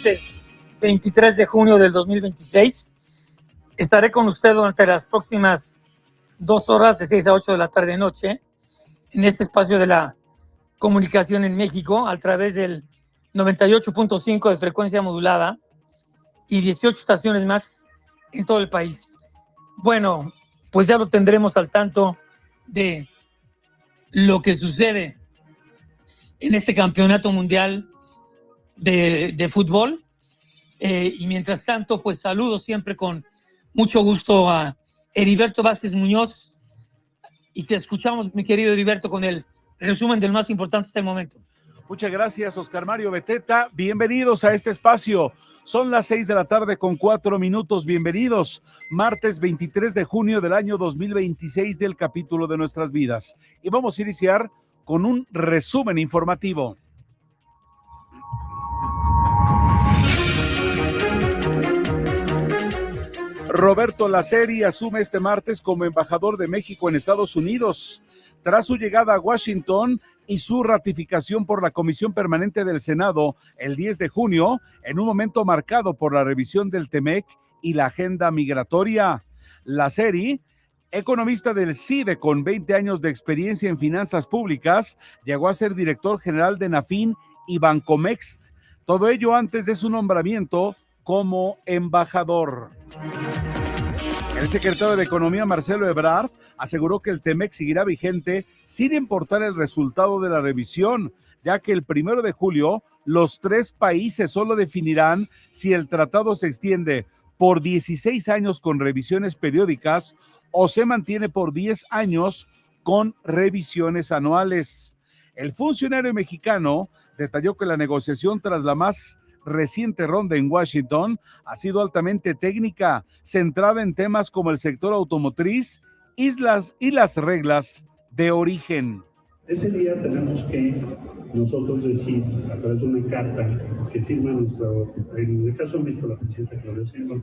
martes 23 de junio del 2026. Estaré con usted durante las próximas 2 horas, de 6 a 8 de la tarde noche, en este espacio de la comunicación en México, a través del 98.5 de frecuencia modulada y 18 estaciones más en todo el país. Bueno, pues ya lo tendremos al tanto de lo que sucede en este campeonato mundial de fútbol. Y mientras tanto, pues saludo siempre con mucho gusto a Heriberto Vázquez Muñoz, y te escuchamos, mi querido Heriberto, con el resumen del más importante hasta el momento. Muchas gracias, Oscar Mario Beteta. Bienvenidos a este espacio. Son las 6:04 p.m. Bienvenidos. Martes 23 de junio del año 2026 del capítulo de nuestras vidas. Y vamos a iniciar con un resumen informativo. Roberto Laceri asume este martes como embajador de México en Estados Unidos. Tras su llegada a Washington y su ratificación por la Comisión Permanente del Senado el 10 de junio, en un momento marcado por la revisión del TEMEC y la agenda migratoria. Laceri, economista del CIDE con 20 años de experiencia en finanzas públicas, llegó a ser director general de Nafin y Bancomext. Todo ello antes de su nombramiento como embajador. El secretario de Economía, Marcelo Ebrard, aseguró que el TEMEC seguirá vigente sin importar el resultado de la revisión, ya que el 1 de julio los 3 países solo definirán si el tratado se extiende por 16 años con revisiones periódicas o se mantiene por 10 años con revisiones anuales. El funcionario mexicano detalló que la negociación tras la más reciente ronda en Washington ha sido altamente técnica, centrada en temas como el sector automotriz y las reglas de origen. Ese día tenemos que nosotros decir, a través de una carta que firma en el caso de México, la presidenta Claudia Sheinbaum,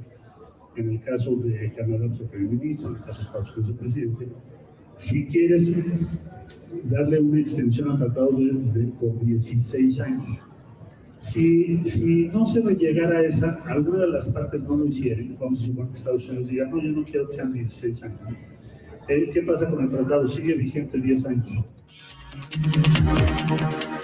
en el caso de Canadá, el primer ministro, en el caso de Estados Unidos, el presidente, si quieres darle una extensión al tratado por 16 años. Si no se va a llegar a esa, alguna de las partes no lo hicieron, vamos a suponer que Estados Unidos diga, no, yo no quiero que sean 16 años. ¿Qué pasa con el tratado? Sigue vigente 10 años.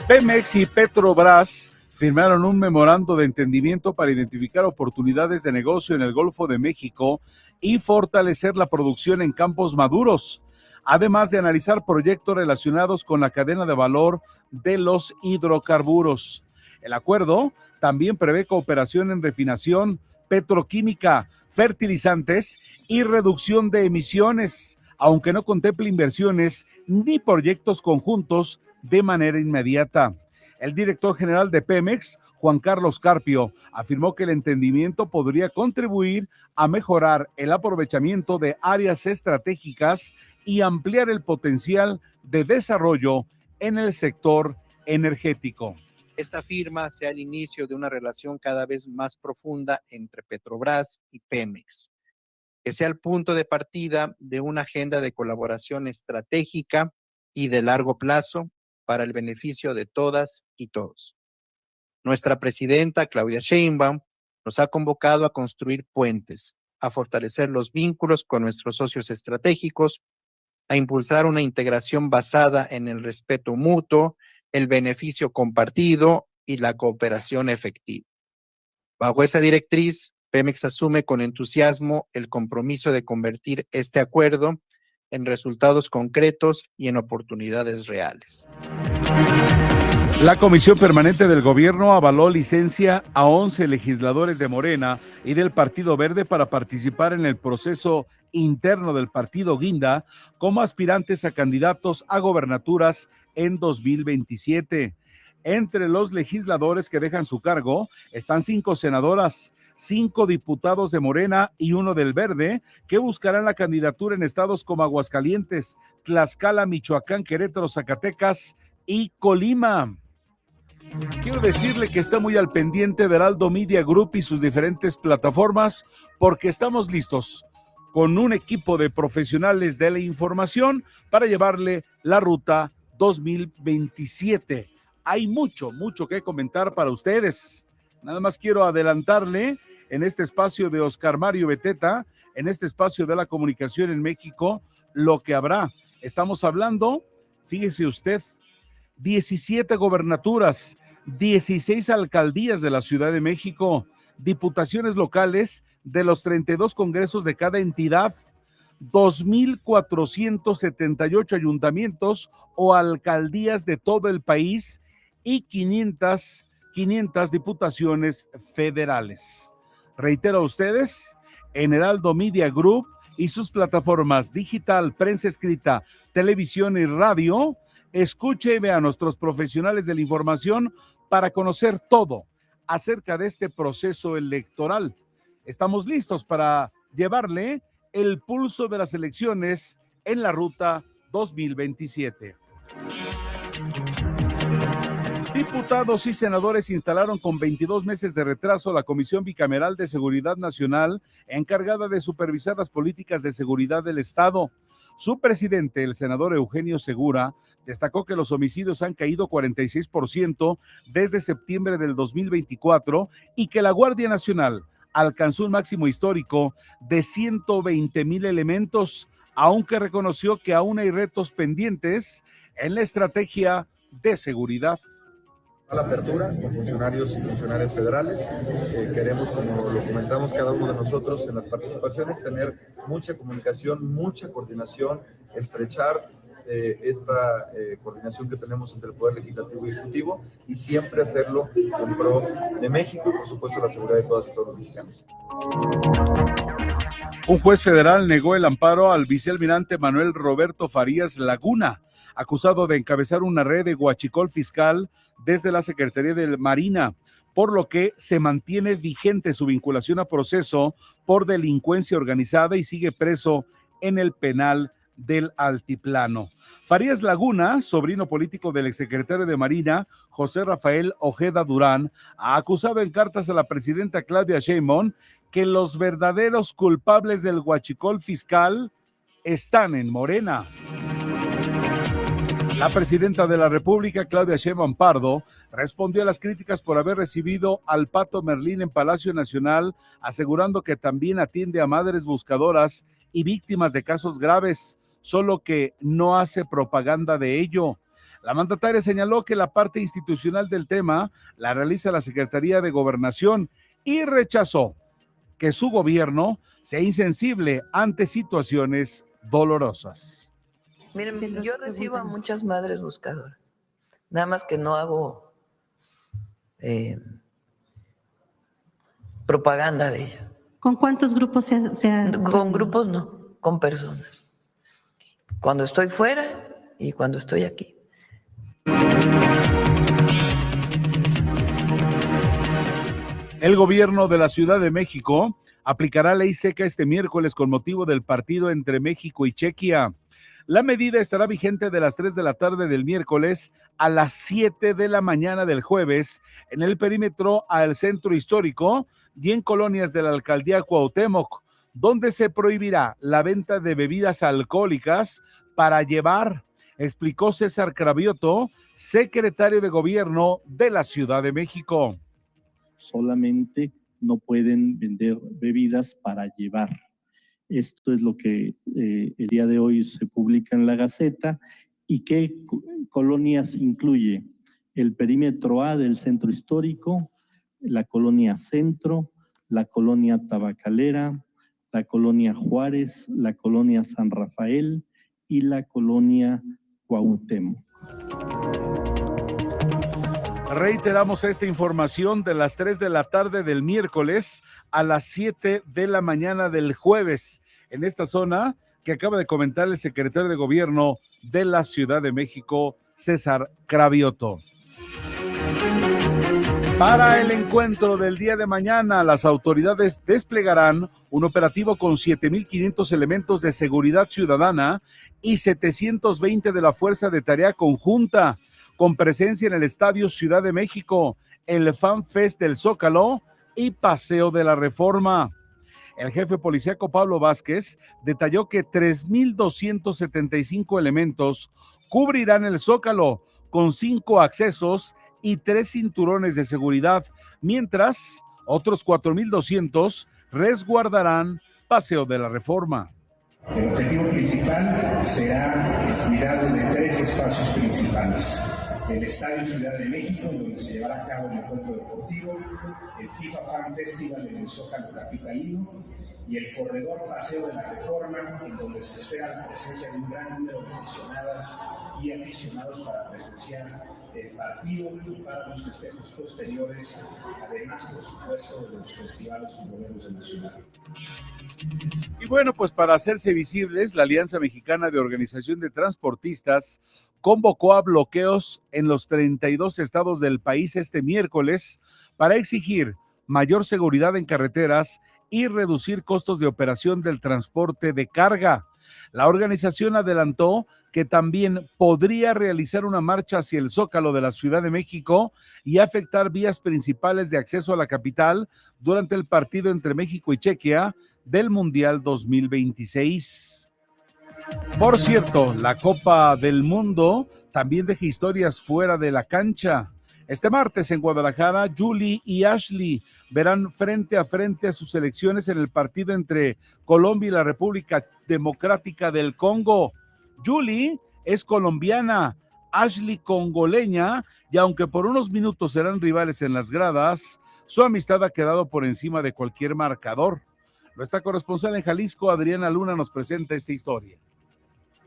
Pemex y Petrobras firmaron un memorando de entendimiento para identificar oportunidades de negocio en el Golfo de México y fortalecer la producción en campos maduros, además de analizar proyectos relacionados con la cadena de valor de los hidrocarburos. El acuerdo también prevé cooperación en refinación, petroquímica, fertilizantes y reducción de emisiones, aunque no contemple inversiones ni proyectos conjuntos de manera inmediata. El director general de Pemex, Juan Carlos Carpio, afirmó que el entendimiento podría contribuir a mejorar el aprovechamiento de áreas estratégicas y ampliar el potencial de desarrollo en el sector energético. Esta firma sea el inicio de una relación cada vez más profunda entre Petrobras y Pemex, que sea el punto de partida de una agenda de colaboración estratégica y de largo plazo para el beneficio de todas y todos. Nuestra presidenta, Claudia Sheinbaum, nos ha convocado a construir puentes, a fortalecer los vínculos con nuestros socios estratégicos, a impulsar una integración basada en el respeto mutuo, el beneficio compartido y la cooperación efectiva. Bajo esa directriz, Pemex asume con entusiasmo el compromiso de convertir este acuerdo en resultados concretos y en oportunidades reales. La Comisión Permanente del Gobierno avaló licencia a 11 legisladores de Morena y del Partido Verde para participar en el proceso interno del Partido Guinda como aspirantes a candidatos a gobernaturas en 2027. Entre los legisladores que dejan su cargo están 5 senadoras, 5 diputados de Morena y 1 del Verde, que buscarán la candidatura en estados como Aguascalientes, Tlaxcala, Michoacán, Querétaro, Zacatecas y Colima. Quiero decirle que está muy al pendiente de Heraldo Media Group y sus diferentes plataformas, porque estamos listos con un equipo de profesionales de la información para llevarle la ruta 2027. Hay mucho que comentar para ustedes. Nada más quiero adelantarle en este espacio de Oscar Mario Beteta, en este espacio de la comunicación en México, lo que habrá. Estamos hablando, fíjese usted, 17 gobernaturas, 16 alcaldías de la Ciudad de México, diputaciones locales de los 32 congresos de cada entidad, 2,478 ayuntamientos o alcaldías de todo el país y 500 diputaciones federales. Reitero a ustedes, en Heraldo Media Group y sus plataformas digital, prensa escrita, televisión y radio, escuche y vea a nuestros profesionales de la información para conocer todo acerca de este proceso electoral. Estamos listos para llevarle el pulso de las elecciones en la ruta 2027. Diputados y senadores instalaron con 22 meses de retraso la Comisión Bicameral de Seguridad Nacional, encargada de supervisar las políticas de seguridad del Estado. Su presidente, el senador Eugenio Segura, destacó que los homicidios han caído 46% desde septiembre del 2024 y que la Guardia Nacional alcanzó un máximo histórico de 120,000 elementos, aunque reconoció que aún hay retos pendientes en la estrategia de seguridad. A la apertura con funcionarios y funcionarias federales. Queremos, como lo comentamos cada uno de nosotros en las participaciones, tener mucha comunicación, mucha coordinación, estrechar esta coordinación que tenemos entre el Poder Legislativo y Ejecutivo y siempre hacerlo en pro de México y, por supuesto, la seguridad de todas y todos los mexicanos. Un juez federal negó el amparo al vicealmirante Manuel Roberto Farías Laguna, acusado de encabezar una red de huachicol fiscal desde la Secretaría de Marina, por lo que se mantiene vigente su vinculación a proceso por delincuencia organizada y sigue preso en el penal del Altiplano. Farías Laguna, sobrino político del exsecretario de Marina, José Rafael Ojeda Durán, ha acusado en cartas a la presidenta Claudia Sheinbaum que los verdaderos culpables del huachicol fiscal están en Morena. La presidenta de la República, Claudia Sheinbaum Pardo, respondió a las críticas por haber recibido al Pato Merlín en Palacio Nacional, asegurando que también atiende a madres buscadoras y víctimas de casos graves, solo que no hace propaganda de ello. La mandataria señaló que la parte institucional del tema la realiza la Secretaría de Gobernación y rechazó que su gobierno sea insensible ante situaciones dolorosas. Miren, yo recibo a muchas madres buscadoras, nada más que no hago propaganda de ello. ¿Con cuántos grupos se ha... Con grupos no, con personas. Cuando estoy fuera y cuando estoy aquí. El gobierno de la Ciudad de México aplicará ley seca este miércoles con motivo del partido entre México y Chequia. La medida estará vigente de las 3 de la tarde del miércoles a las 7 de la mañana del jueves en el perímetro al centro histórico y en colonias de la alcaldía Cuauhtémoc, donde se prohibirá la venta de bebidas alcohólicas para llevar, explicó César Cravioto, secretario de Gobierno de la Ciudad de México. Solamente no pueden vender bebidas para llevar. Esto es lo que el día de hoy se publica en la Gaceta. ¿Y qué colonias incluye? El perímetro A del centro histórico, la colonia Centro, la colonia Tabacalera, la colonia Juárez, la colonia San Rafael y la colonia Cuauhtémoc. Reiteramos esta información de las 3 de la tarde del miércoles a las 7 de la mañana del jueves en esta zona que acaba de comentar el secretario de Gobierno de la Ciudad de México, César Cravioto. Para el encuentro del día de mañana, las autoridades desplegarán un operativo con 7,500 elementos de seguridad ciudadana y 720 de la Fuerza de Tarea Conjunta, con presencia en el Estadio Ciudad de México, el Fan Fest del Zócalo y Paseo de la Reforma. El jefe policíaco Pablo Vázquez detalló que 3,275 elementos cubrirán el Zócalo con 5 accesos y 3 cinturones de seguridad, mientras otros 4,200 resguardarán Paseo de la Reforma. El objetivo principal será el cuidado de 3 espacios principales: el Estadio Ciudad de México, donde se llevará a cabo el encuentro deportivo, el FIFA Fan Festival en el Zócalo capitalino y el corredor Paseo de la Reforma, en donde se espera la presencia de un gran número de aficionadas y aficionados para presenciar el partido y para los festejos posteriores, además, por supuesto, de los festivales futboleros de la ciudad. Y bueno, pues para hacerse visibles, la Alianza Mexicana de Organización de Transportistas convocó a bloqueos en los 32 estados del país este miércoles para exigir mayor seguridad en carreteras y reducir costos de operación del transporte de carga. La organización adelantó que también podría realizar una marcha hacia el Zócalo de la Ciudad de México y afectar vías principales de acceso a la capital durante el partido entre México y Chequia del Mundial 2026. Por cierto, la Copa del Mundo también deja historias fuera de la cancha. Este martes en Guadalajara, Julie y Ashley verán frente a frente a sus selecciones en el partido entre Colombia y la República Democrática del Congo. Julie es colombiana, Ashley congoleña, y aunque por unos minutos serán rivales en las gradas, su amistad ha quedado por encima de cualquier marcador. Nuestra corresponsal en Jalisco, Adriana Luna, nos presenta esta historia.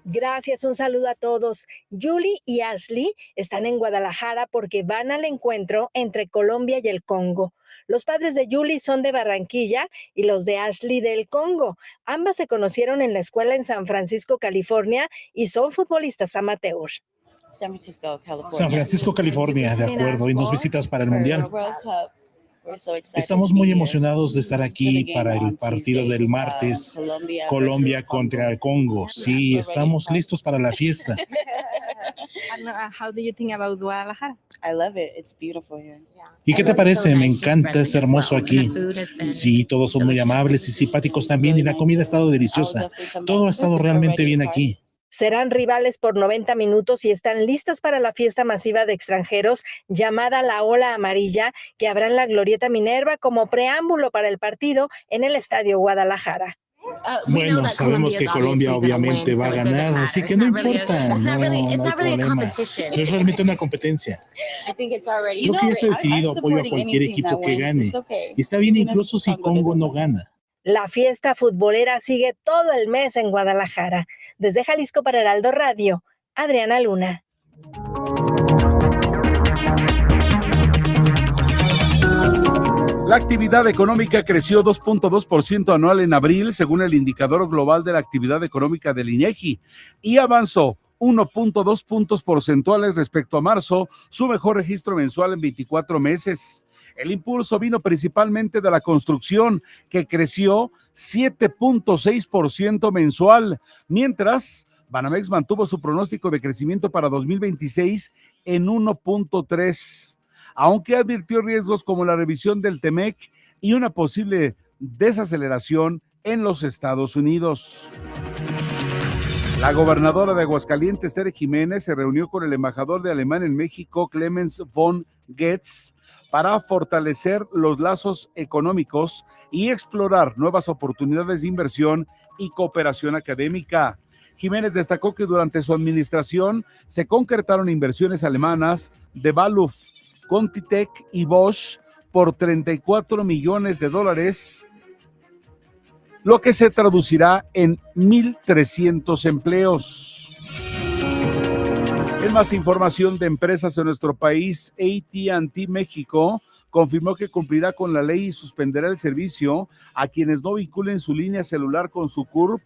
Gracias, un saludo a todos. Julie y Ashley están en Guadalajara porque van al encuentro entre Colombia y el Congo. Los padres de Julie son de Barranquilla y los de Ashley del Congo. Ambas se conocieron en la escuela en San Francisco, California, y son futbolistas amateur. San Francisco, California, de acuerdo. Y nos visitas para el Mundial. Estamos muy emocionados de estar aquí para el partido del martes, Colombia contra el Congo. Sí, estamos listos para la fiesta. ¿Y qué te parece? Me encanta, es hermoso aquí. Sí, todos son muy amables y simpáticos también, y la comida ha estado deliciosa. Todo ha estado realmente bien aquí. Serán rivales por 90 minutos y están listas para la fiesta masiva de extranjeros llamada La Ola Amarilla, que habrá en la Glorieta Minerva como preámbulo para el partido en el Estadio Guadalajara. Bueno, sabemos que Colombia obviamente va a ganar, así que no importa, no hay problema. Es realmente una competencia. Creo que ya está decidido, apoyo a cualquier equipo que gane. Y está bien incluso si Congo no gana. La fiesta futbolera sigue todo el mes en Guadalajara. Desde Jalisco para Heraldo Radio, Adriana Luna. La actividad económica creció 2.2% anual en abril, según el indicador global de la actividad económica del INEGI, y avanzó 1.2 puntos porcentuales respecto a marzo, su mejor registro mensual en 24 meses. El impulso vino principalmente de la construcción, que creció 7.6% mensual, mientras Banamex mantuvo su pronóstico de crecimiento para 2026 en 1.3%, aunque advirtió riesgos como la revisión del TEMEC y una posible desaceleración en los Estados Unidos. La gobernadora de Aguascalientes, Tere Jiménez, se reunió con el embajador de Alemania en México, Clemens von Goetz, para fortalecer los lazos económicos y explorar nuevas oportunidades de inversión y cooperación académica. Jiménez destacó que durante su administración se concretaron inversiones alemanas de Baluf, Contitech y Bosch por $34 millones, lo que se traducirá en 1,300 empleos. En más información de empresas en nuestro país, AT&T México confirmó que cumplirá con la ley y suspenderá el servicio a quienes no vinculen su línea celular con su CURP,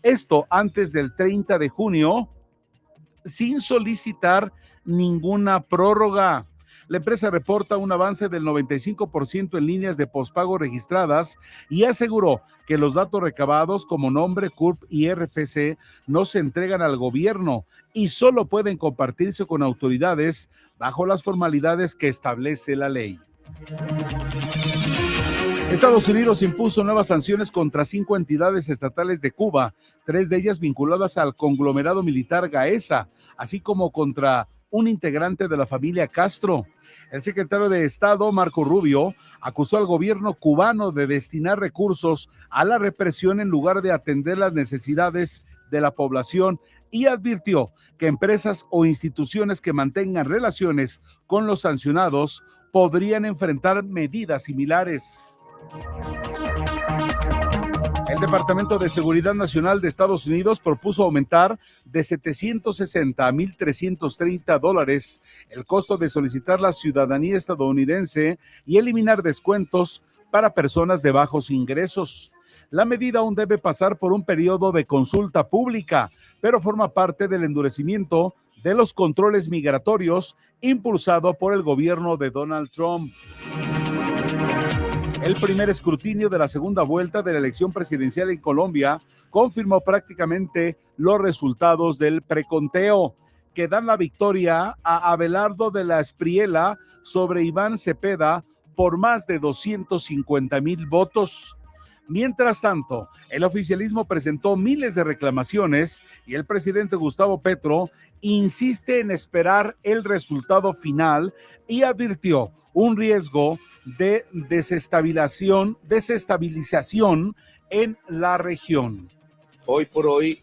esto antes del 30 de junio, sin solicitar ninguna prórroga. La empresa reporta un avance del 95% en líneas de pospago registradas y aseguró que los datos recabados como nombre, CURP y RFC no se entregan al gobierno y solo pueden compartirse con autoridades bajo las formalidades que establece la ley. Estados Unidos impuso nuevas sanciones contra 5 entidades estatales de Cuba, 3 de ellas vinculadas al conglomerado militar Gaesa, así como contra un integrante de la familia Castro. El secretario de Estado, Marco Rubio, acusó al gobierno cubano de destinar recursos a la represión en lugar de atender las necesidades de la población y advirtió que empresas o instituciones que mantengan relaciones con los sancionados podrían enfrentar medidas similares. El Departamento de Seguridad Nacional de Estados Unidos propuso aumentar de $760 a $1,330 el costo de solicitar la ciudadanía estadounidense y eliminar descuentos para personas de bajos ingresos. La medida aún debe pasar por un periodo de consulta pública, pero forma parte del endurecimiento de los controles migratorios impulsado por el gobierno de Donald Trump. El primer escrutinio de la segunda vuelta de la elección presidencial en Colombia confirmó prácticamente los resultados del preconteo, que dan la victoria a Abelardo de la Espriella sobre Iván Cepeda por más de 250,000 votos. Mientras tanto, el oficialismo presentó miles de reclamaciones y el presidente Gustavo Petro insiste en esperar el resultado final y advirtió un riesgo de desestabilización en la región. Hoy por hoy,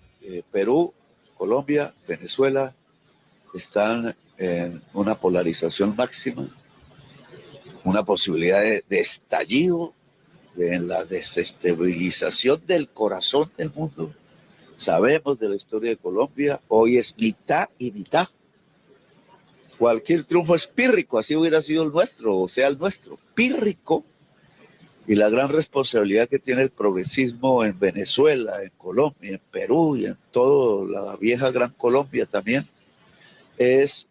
Perú, Colombia, Venezuela están en una polarización máxima, una posibilidad de estallido, de la desestabilización del corazón del mundo. Sabemos de la historia de Colombia, hoy es mitad y mitad. Cualquier triunfo es pírrico, así hubiera sido el nuestro, o sea, el nuestro, pírrico. Y la gran responsabilidad que tiene el progresismo en Venezuela, en Colombia, en Perú y en toda la vieja Gran Colombia también, es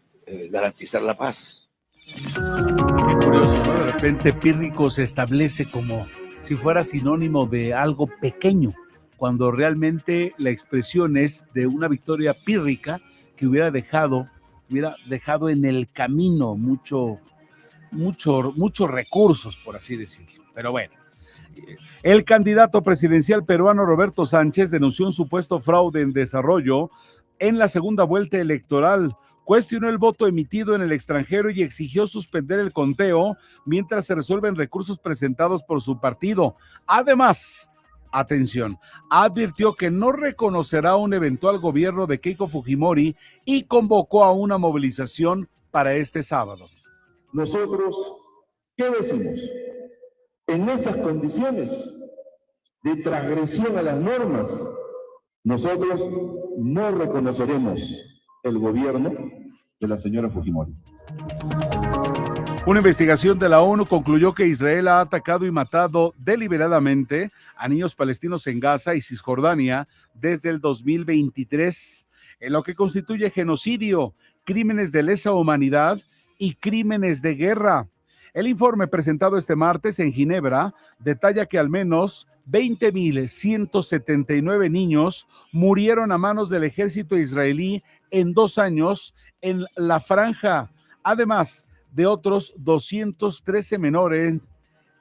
garantizar la paz. Qué curioso, ¿no? De repente pírrico se establece como si fuera sinónimo de algo pequeño, cuando realmente la expresión es de una victoria pírrica que hubiera dejado en el camino muchos recursos, por así decirlo. Pero bueno, el candidato presidencial peruano Roberto Sánchez denunció un supuesto fraude en desarrollo en la segunda vuelta electoral. Cuestionó el voto emitido en el extranjero y exigió suspender el conteo mientras se resuelven recursos presentados por su partido. Además, atención, advirtió que no reconocerá un eventual gobierno de Keiko Fujimori y convocó a una movilización para este sábado. Nosotros, ¿qué decimos? En esas condiciones de transgresión a las normas, nosotros no reconoceremos el gobierno de la señora Fujimori. Una investigación de la ONU concluyó que Israel ha atacado y matado deliberadamente a niños palestinos en Gaza y Cisjordania desde el 2023, en lo que constituye genocidio, crímenes de lesa humanidad y crímenes de guerra. El informe presentado este martes en Ginebra detalla que al menos 20,179 niños murieron a manos del ejército israelí en 2 años en la franja, además de otros 213 menores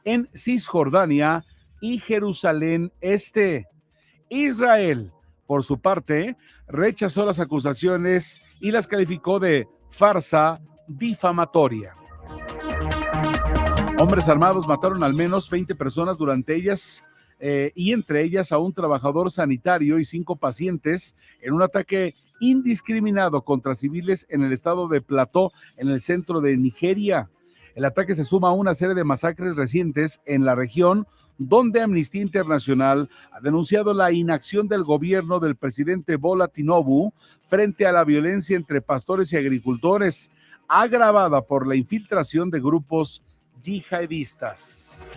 en Cisjordania y Jerusalén Este. Israel, por su parte, rechazó las acusaciones y las calificó de farsa difamatoria. Hombres armados mataron al menos 20 personas durante ellas y entre ellas a un trabajador sanitario y 5 pacientes en un ataque indiscriminado contra civiles en el estado de Plateau, en el centro de Nigeria. El ataque se suma a una serie de masacres recientes en la región, donde Amnistía Internacional ha denunciado la inacción del gobierno del presidente Bola Tinubu frente a la violencia entre pastores y agricultores, agravada por la infiltración de grupos yihadistas.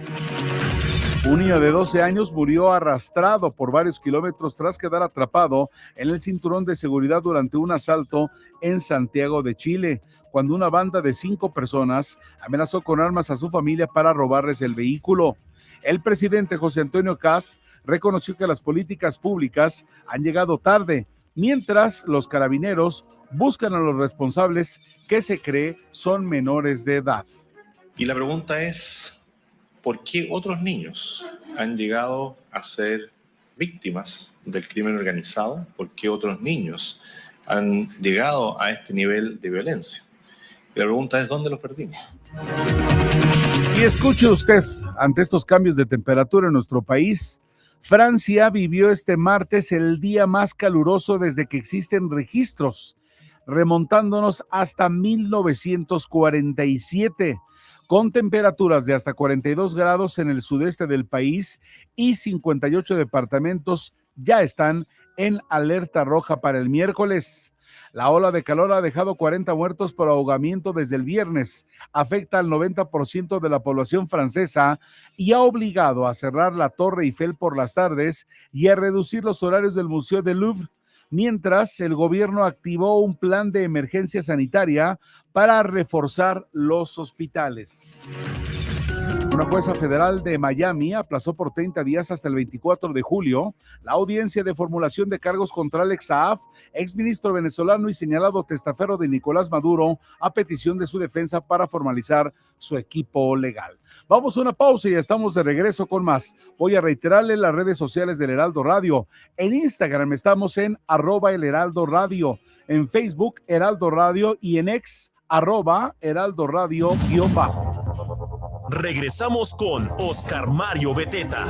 Un niño de 12 años murió arrastrado por varios kilómetros tras quedar atrapado en el cinturón de seguridad durante un asalto en Santiago de Chile, cuando una banda de 5 personas amenazó con armas a su familia para robarles el vehículo. El presidente José Antonio Kast reconoció que las políticas públicas han llegado tarde, mientras los carabineros buscan a los responsables que se cree son menores de edad. Y la pregunta es, ¿por qué otros niños han llegado a ser víctimas del crimen organizado? ¿Por qué otros niños han llegado a este nivel de violencia? Y la pregunta es, ¿dónde los perdimos? Y escuche usted, ante estos cambios de temperatura en nuestro país, Francia vivió este martes el día más caluroso desde que existen registros, remontándonos hasta 1947, con temperaturas de hasta 42 grados en el sudeste del país y 58 departamentos ya están en alerta roja para el miércoles. La ola de calor ha dejado 40 muertos por ahogamiento desde el viernes, afecta al 90% de la población francesa y ha obligado a cerrar la Torre Eiffel por las tardes y a reducir los horarios del Museo del Louvre, mientras el gobierno activó un plan de emergencia sanitaria para reforzar los hospitales. Una jueza federal de Miami aplazó por 30 días hasta el 24 de julio la audiencia de formulación de cargos contra Alex Saab, exministro venezolano y señalado testaferro de Nicolás Maduro, a petición de su defensa para formalizar su equipo legal. Vamos a una pausa y ya estamos de regreso con más. Voy a reiterarle las redes sociales del Heraldo Radio. En Instagram estamos en @elheraldoradio, en Facebook Heraldo Radio y en X @Heraldo Radio _. Regresamos con Oscar Mario Beteta.